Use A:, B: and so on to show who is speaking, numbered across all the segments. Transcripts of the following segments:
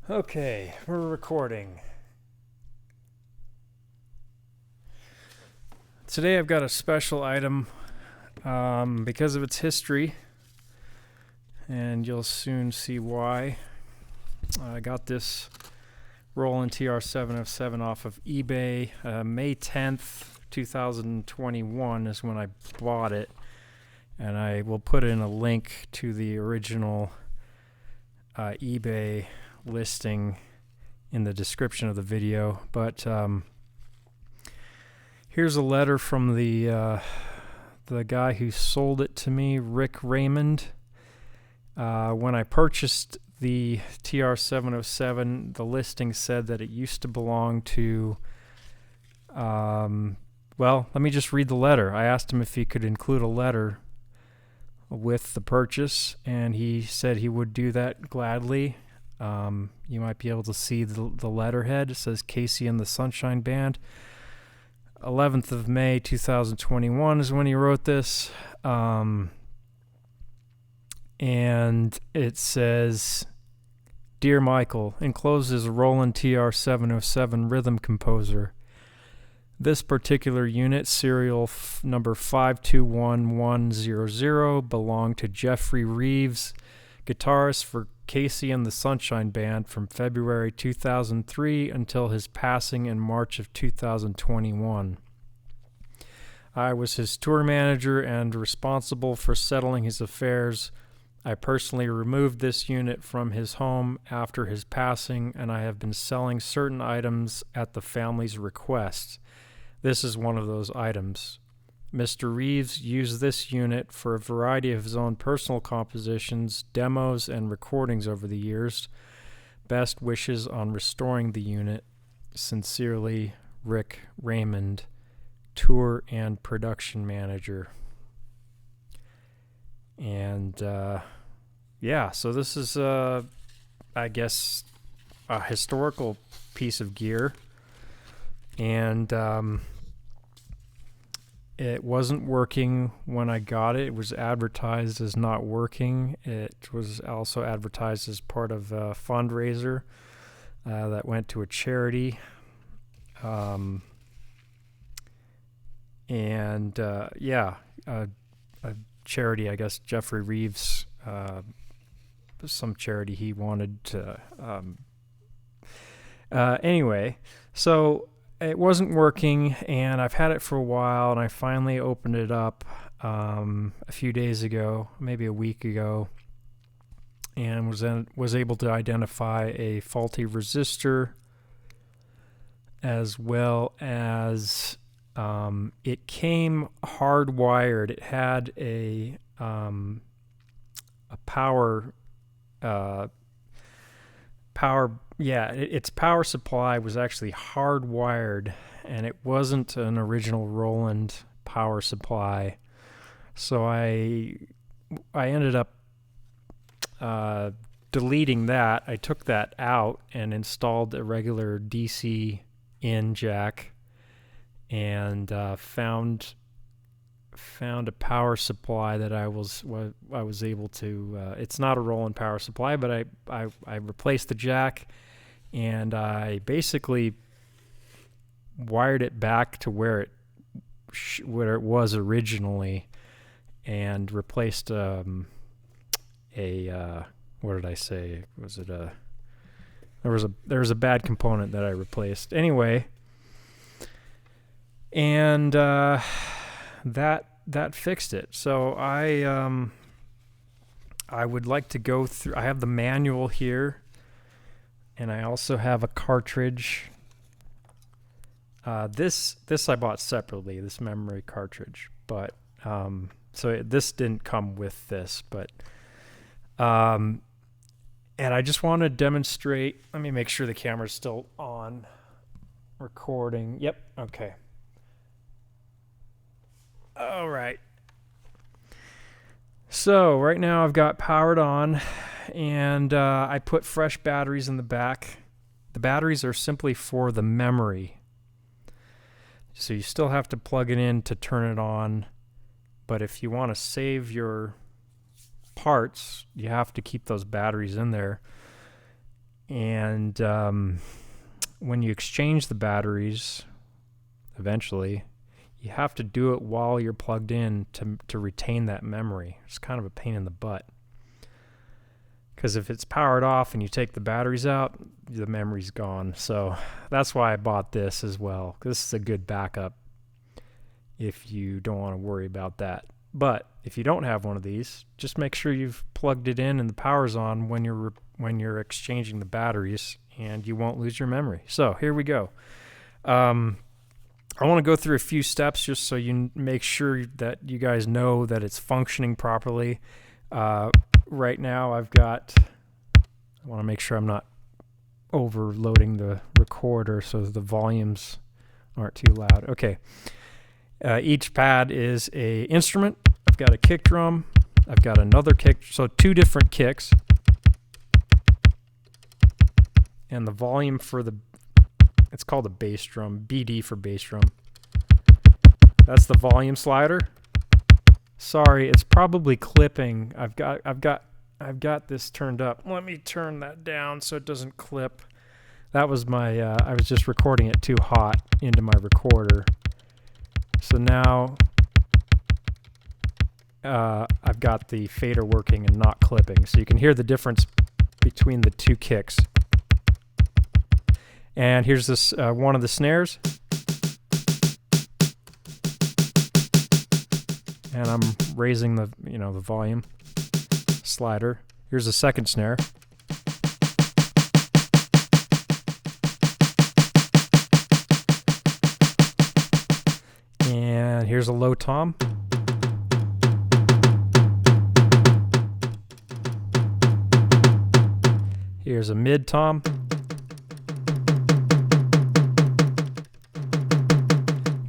A: Okay, we're recording. Today I've got a special item because of its history, and you'll soon see why. I got this Roland TR-707 off of eBay. May 10th, 2021 is when I bought it, and I will put in a link to the original eBay listing in the description of the video. But here's a letter from the guy who sold it to me, Rick Raymond. When I purchased the TR-707, the listing said that it used to belong to well, let me just read the letter. I asked him if he could include a letter with the purchase, and he said he would do that gladly. You might be able to see the letterhead. It says Casey and the Sunshine Band. 11th of May 2021 is when he wrote this. And it says, Dear Michael, enclosed is a Roland TR-707 rhythm composer. This particular unit, serial number 521100, belonged to Jeffrey Reeves, guitarist for Casey and the Sunshine Band from February 2003 until his passing in March of 2021. I was his tour manager and responsible for settling his affairs. I personally removed this unit from his home after his passing, and I have been selling certain items at the family's request. This is one of those items. Mr. Reeves used this unit for a variety of his own personal compositions, demos, and recordings over the years. Best wishes on restoring the unit. Sincerely, Rick Raymond, Tour and Production Manager. And, yeah, so this is, I guess, a historical piece of gear. And it wasn't working when I got it. It was advertised as not working. It was also advertised as part of a fundraiser that went to a charity. A charity, I guess, Jeffrey Reeves, some charity he wanted to. Anyway, so it wasn't working, and I've had it for a while, and I finally opened it up a few days ago, maybe a week ago, and was able to identify a faulty resistor, as well as it came hardwired. It had a power. Its power supply was actually hardwired, and it wasn't an original Roland power supply. So I ended up deleting that. I took that out and installed a regular DC in jack, and found a power supply that I was able to. It's not a Roland power supply, but I replaced the jack, and I basically wired it back to where it was originally, and replaced what did I say? Was it there was a bad component that I replaced anyway, and that fixed it. So I would like to go through. I have the manual here, and I also have a cartridge. This I bought separately, this memory cartridge, but so this didn't come with this, but and I just want to demonstrate. Let me make sure the camera's still on, recording. Yep, okay. All right. So right now I've got powered on, and I put fresh batteries in the back. The batteries are simply for the memory. So you still have to plug it in to turn it on, but if you want to save your parts, you have to keep those batteries in there. And when you exchange the batteries, eventually, you have to do it while you're plugged in to retain that memory. It's kind of a pain in the butt. Because if it's powered off and you take the batteries out, the memory's gone. So that's why I bought this as well. This is a good backup if you don't want to worry about that. But if you don't have one of these, just make sure you've plugged it in and the power's on when you're exchanging the batteries, and you won't lose your memory. So here we go. I want to go through a few steps just so you make sure that you guys know that it's functioning properly. Right now I want to make sure I'm not overloading the recorder so the volumes aren't too loud. Okay. Each pad is a instrument. I've got a kick drum. I've got another kick, so 2 different kicks. And the volume for it's called a bass drum, BD for bass drum. That's the volume slider. Sorry, it's probably clipping. I've got this turned up. Let me turn that down so it doesn't clip. That was my I was just recording it too hot into my recorder. So now I've got the fader working and not clipping. So you can hear the difference between the 2 kicks. And here's this one of the snares. And I'm raising the volume slider. Here's the second snare. And here's a low tom. Here's a mid tom.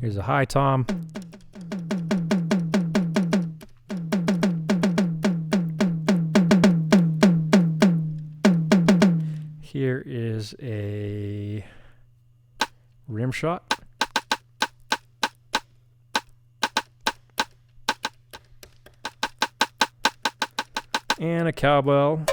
A: Here's a high tom. Here is a rim shot. And a cowbell.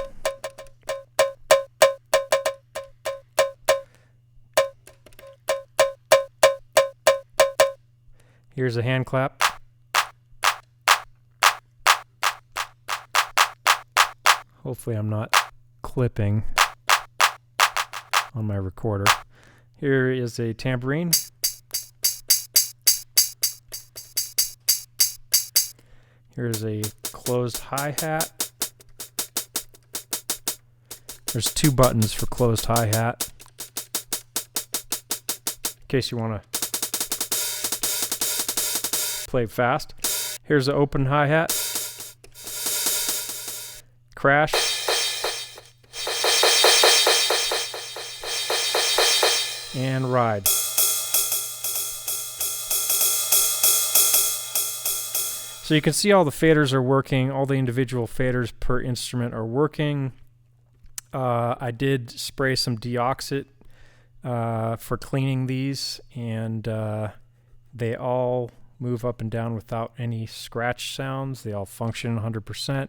A: Here's a hand clap. Hopefully I'm not clipping on my recorder. Here is a tambourine. Here's a closed hi-hat. There's 2 buttons for closed hi-hat, in case you want to play fast. Here's an open hi-hat. Crash. And ride. So you can see all the faders are working. All the individual faders per instrument are working. I did spray some deoxit for cleaning these, and they all move up and down without any scratch sounds. They all function 100%.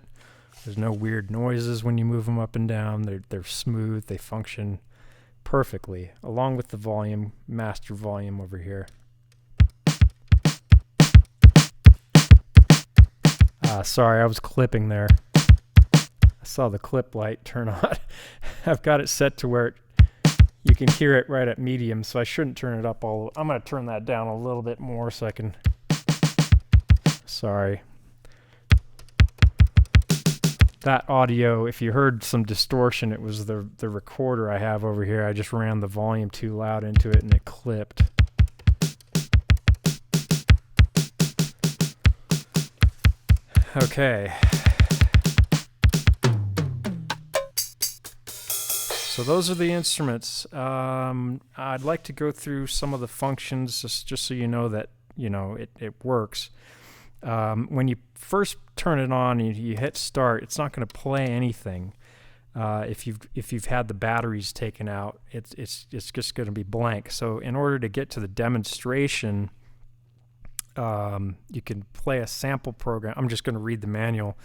A: There's no weird noises when you move them up and down. They're smooth. They function perfectly, along with the volume, master volume over here. Sorry, I was clipping there. I saw the clip light turn on. I've got it set to where you can hear it right at medium, so I shouldn't turn it up all. I'm going to turn that down a little bit more so I can. Sorry. That audio, if you heard some distortion, it was the recorder I have over here. I just ran the volume too loud into it and it clipped. Okay. So those are the instruments. I'd like to go through some of the functions just so you know that it works. When you first turn it on, you hit start. It's not going to play anything. If you've had the batteries taken out, it's just going to be blank. So in order to get to the demonstration, you can play a sample program. I'm just going to read the manual.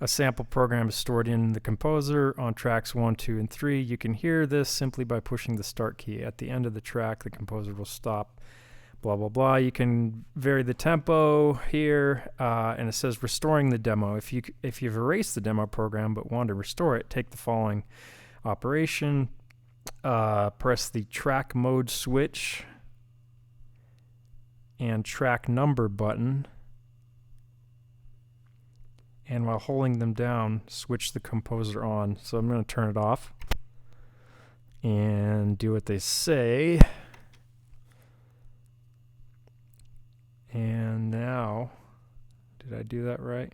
A: A sample program is stored in the composer on tracks 1, 2, and 3. You can hear this simply by pushing the start key. At the end of the track, the composer will stop, blah, blah, blah. You can vary the tempo here, and it says restoring the demo. If you've erased the demo program but want to restore it, take the following operation. Press the track mode switch and track number button, and while holding them down, switch the composer on. So I'm going to turn it off and do what they say. And now, did I do that right?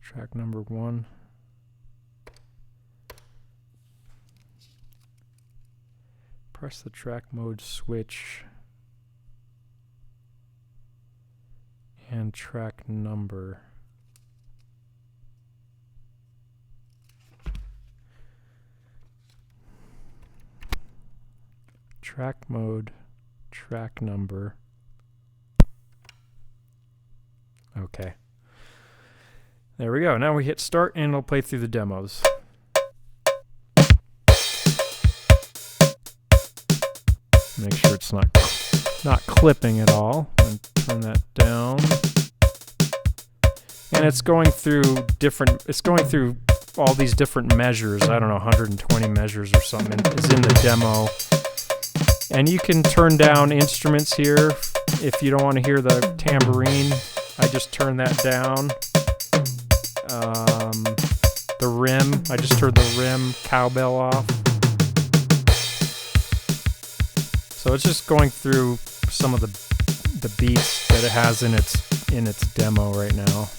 A: Track number 1. Press the track mode switch and track number. Track mode, track number. Okay. There we go. Now we hit start and it'll play through the demos. Make sure it's not clipping at all. And turn that down. And it's going through all these different measures. I don't know, 120 measures or something is in the demo. And you can turn down instruments here if you don't want to hear the tambourine. I just turn that down. The rim, I just turned the rim cowbell off. So it's just going through some of the beats that it has in its demo right now.